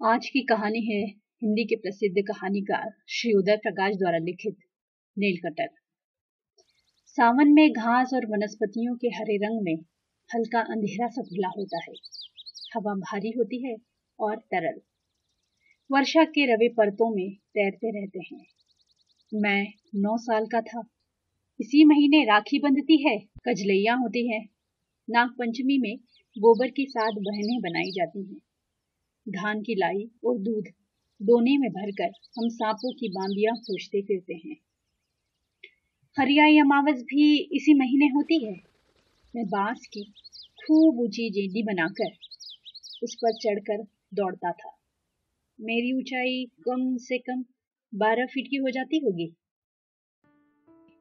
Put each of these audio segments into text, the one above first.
आज की कहानी है हिंदी के प्रसिद्ध कहानीकार श्री उदय प्रकाश द्वारा लिखित नीलकटर। सावन में घास और वनस्पतियों के हरे रंग में हल्का अंधेरा सा घुला होता है। हवा भारी होती है और तरल, वर्षा के रवे परतों में तैरते रहते हैं। मैं 9 साल का था। इसी महीने राखी बंधती है, कजलैया होती है। नाग पंचमी में गोबर की 7 बहनें बनाई जाती हैं। धान की लाई और दूध दोने में भरकर हम सांपों की बांदियां खोजते फिरते हैं। हरियाई अमावस भी इसी महीने होती है। मैं बांस की खूब ऊंची जेंडी बनाकर उस पर चढ़कर दौड़ता था। मेरी ऊंचाई कम से कम 12 फीट की हो जाती होगी।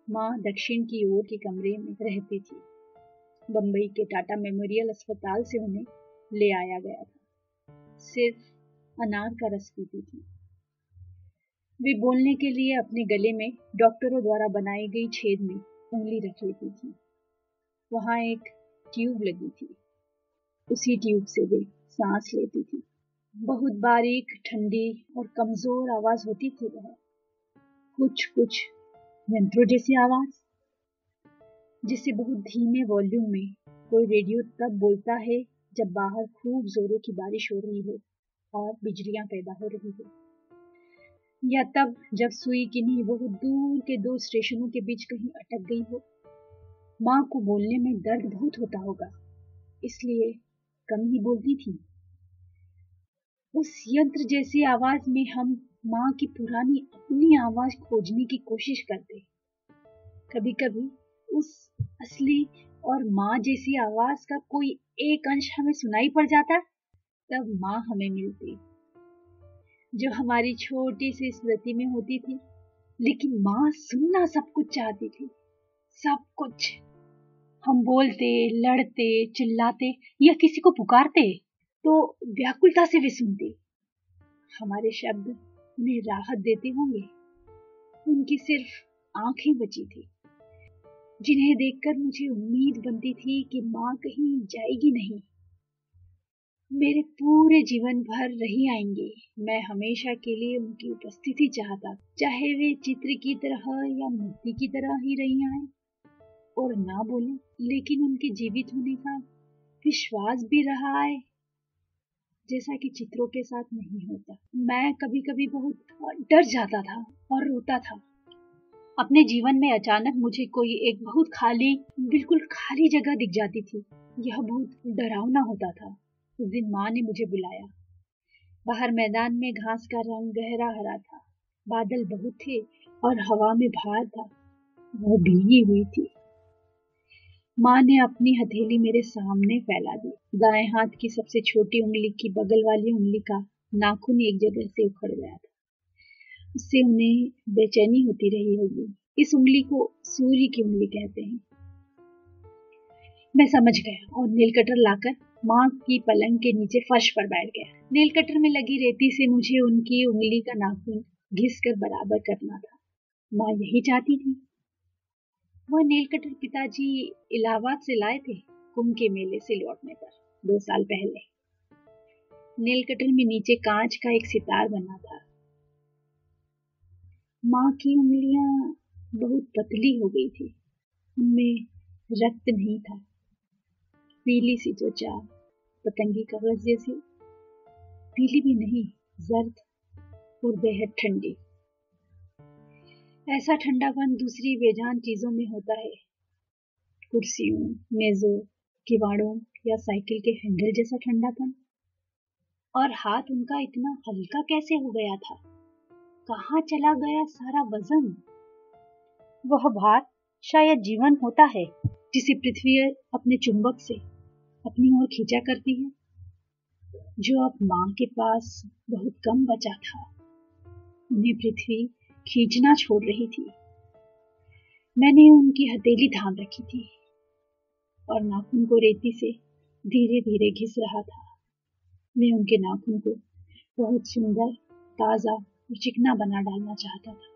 माँ दक्षिण की ओर के कमरे में रहती थी। बंबई के टाटा मेमोरियल अस्पताल से उन्हें ले आया गया था। सिर्फ अनार का रस पीती थी। वे बोलने के लिए अपने गले में डॉक्टरों द्वारा बनाई गई छेद में उंगली रख लेती थी। वहां एक ट्यूब लगी थी। उसी ट्यूब से वे सांस लेती थी। बहुत बारीक, ठंडी और कमजोर आवाज होती थी वह। कुछ कुछ यंत्रों जैसी आवाज, जिसे बहुत धीमे वॉल्यूम में कोई रेडियो तब बोलता है जब बाहर खूब जोरों की बारिश हो रही हो और बिजलियां पैदा हो रही हो, या तब जब सुई किन्हीं बहुत दूर के 2 स्टेशनों के बीच कहीं अटक गई हो। माँ को बोलने में दर्द बहुत होता होगा, इसलिए कम ही बोलती थी। उस यंत्र जैसी आवाज में हम माँ की पुरानी अपनी आवाज खोजने की कोशिश करते। कभी कभी उस असली और माँ जैसी आवाज का कोई एक अंश हमें सुनाई पड़ जाता, तब माँ हमें मिलती, जो हमारी छोटी सी स्मृति में होती थी। लेकिन माँ सुनना सब कुछ चाहती थी, सब कुछ। हम बोलते, लड़ते, चिल्लाते या किसी को पुकारते तो व्याकुलता से वे सुनती। हमारे शब्द उन्हें राहत देते होंगे। उनकी सिर्फ आंखें बची थी, जिन्हें देखकर मुझे उम्मीद बनती थी कि माँ कहीं जाएगी नहीं, मेरे पूरे जीवन भर रही आएंगे। मैं हमेशा के लिए उनकी उपस्थिति चाहता, चाहे वे चित्र की तरह या मूर्ति की तरह ही रही आए और ना बोले, लेकिन उनके जीवित होने का विश्वास भी रहा है, जैसा कि चित्रों के साथ नहीं होता। मैं कभी कभी बहुत डर जाता था और रोता था। अपने जीवन में अचानक मुझे कोई एक बहुत खाली, बिल्कुल खाली जगह दिख जाती थी। यह बहुत डरावना होता था। उस दिन माँ ने मुझे बुलाया। बाहर मैदान में घास का रंग गहरा हरा था। बादल बहुत थे और हवा में भार था। वो भीगी हुई थी। माँ ने अपनी हथेली मेरे सामने फैला दी। दाएं हाथ की सबसे छोटी उंगली की बगल वाली उंगली का नाखून एक जगह से उखड़ गया था। उससे उन्हें बेचैनी होती रही होगी। इस उंगली को सूर्य की उंगली कहते हैं। मैं समझ गया और नील कटर लाकर माँ की पलंग के नीचे फर्श पर बैठ गया। नील कटर में लगी रेती से मुझे उनकी उंगली का नाखून घिस कर बराबर करना था। माँ यही चाहती थी। वह नील कटर पिताजी इलाहाबाद से लाए थे, कुंभ के मेले से लौटने पर 2 साल पहले। नील कटर में नीचे कांच का एक सितार बना था। माँ की उंगलियां बहुत पतली हो गई थी। उनमें रक्त नहीं था। पीली सी त्वचा, पतंगी कागज जैसी। पीली भी नहीं, जर्द और बेहद ठंडी। ऐसा ठंडापन दूसरी बेजान चीजों में होता है, कुर्सियों, मेजों, किवाड़ों या साइकिल के हैंडल जैसा ठंडापन। और हाथ उनका इतना हल्का कैसे हो गया था? कहाँ चला गया सारा वजन? वह भार शायद जीवन होता है, जिसे पृथ्वी अपने चुंबक से अपनी ओर खींचा करती है, जो अब माँ के पास बहुत कम बचा था। उन्हें पृथ्वी खींचना छोड़ रही थी। मैंने उनकी हथेली थाम रखी थी और नाखून को रेती से धीरे धीरे घिस रहा था। मैं उनके नाखून को बहुत सुंदर, ताजा और चिकना बना डालना चाहता था।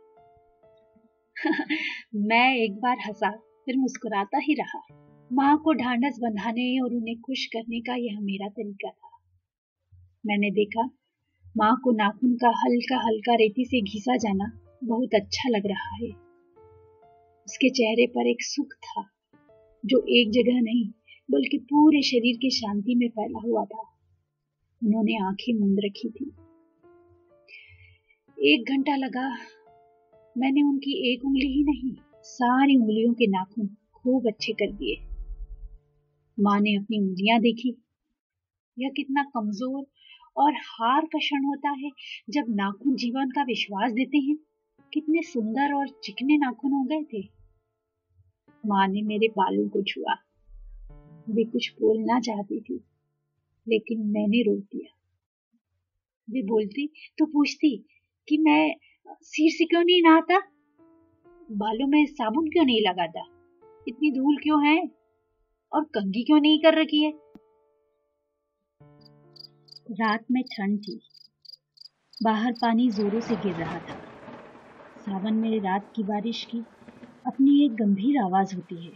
मैं एक बार हंसा, फिर मुस्कुराता ही रहा। माँ को ढांढस बंधाने और उन्हें खुश करने का यह मेरा तरीका था। मैंने देखा माँ को नाखून का हल्का हल्का रेती से घिसा जाना बहुत अच्छा लग रहा है। उसके चेहरे पर एक सुख था जो एक जगह नहीं बल्कि पूरे शरीर की शांति में फैला हुआ था। उन्होंने आंखें मूंद रखी थी। 1 घंटा लगा। मैंने उनकी एक उंगली ही नहीं, सारी उंगलियों के नाखून खूब अच्छे कर दिए। माँ ने अपनी उंगलियां देखी। यह कितना कमजोर और हार का क्षण होता है जब नाखून जीवन का विश्वास देते हैं। कितने सुंदर और चिकने नाखून हो गए थे। माँ ने मेरे बालों को छुआ। वे कुछ बोलना चाहती थी, लेकिन मैंने रोक दिया। वे बोलती तो पूछती कि मैं सिर से क्यों नहीं नहाता, बालों में साबुन क्यों नहीं लगाता, इतनी धूल क्यों है और कंघी क्यों नहीं कर रखी है। रात में ठंड थी। बाहर पानी जोरों से गिर रहा था। सावन में रात की बारिश की अपनी एक गंभीर आवाज होती है।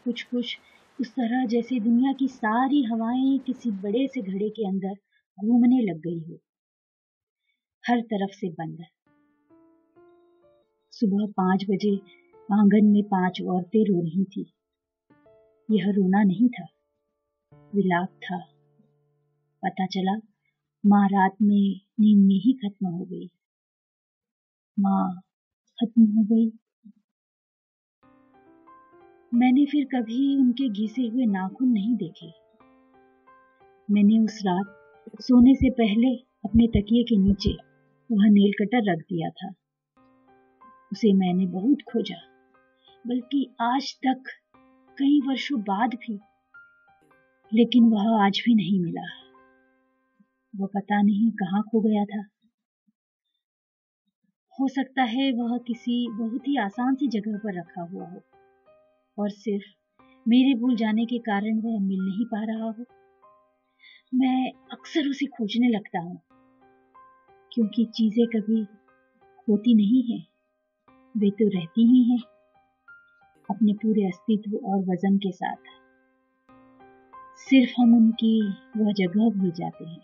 कुछ कुछ उस तरह जैसे दुनिया की सारी हवाएं किसी बड़े से घड़े के अंदर घूमने लग गई हो। हर तरफ से बंद। सुबह 5 बजे आंगन में 5 औरतें रो रही थी। यह रोना नहीं था, विलाप था। पता चला माँ रात में नींद में ही खत्म हो गई। माँ खत्म हो गई। मैंने फिर कभी उनके घिसे हुए नाखून नहीं देखे। मैंने उस रात सोने से पहले अपने तकिए के नीचे वह नेल कटर रख दिया था। उसे मैंने बहुत खोजा, बल्कि आज तक कई वर्षों बाद भी, लेकिन वह आज भी नहीं मिला। वह पता नहीं कहाँ खो गया था। हो सकता है वह किसी बहुत ही आसान सी जगह पर रखा हुआ हो और सिर्फ मेरे भूल जाने के कारण वह मिल नहीं पा रहा हो। मैं अक्सर उसे खोजने लगता हूँ, क्योंकि चीजें कभी खोती नहीं है, वे तो रहती ही हैं अपने पूरे अस्तित्व और वजन के साथ। सिर्फ हम उनकी वह जगह भूल जाते हैं।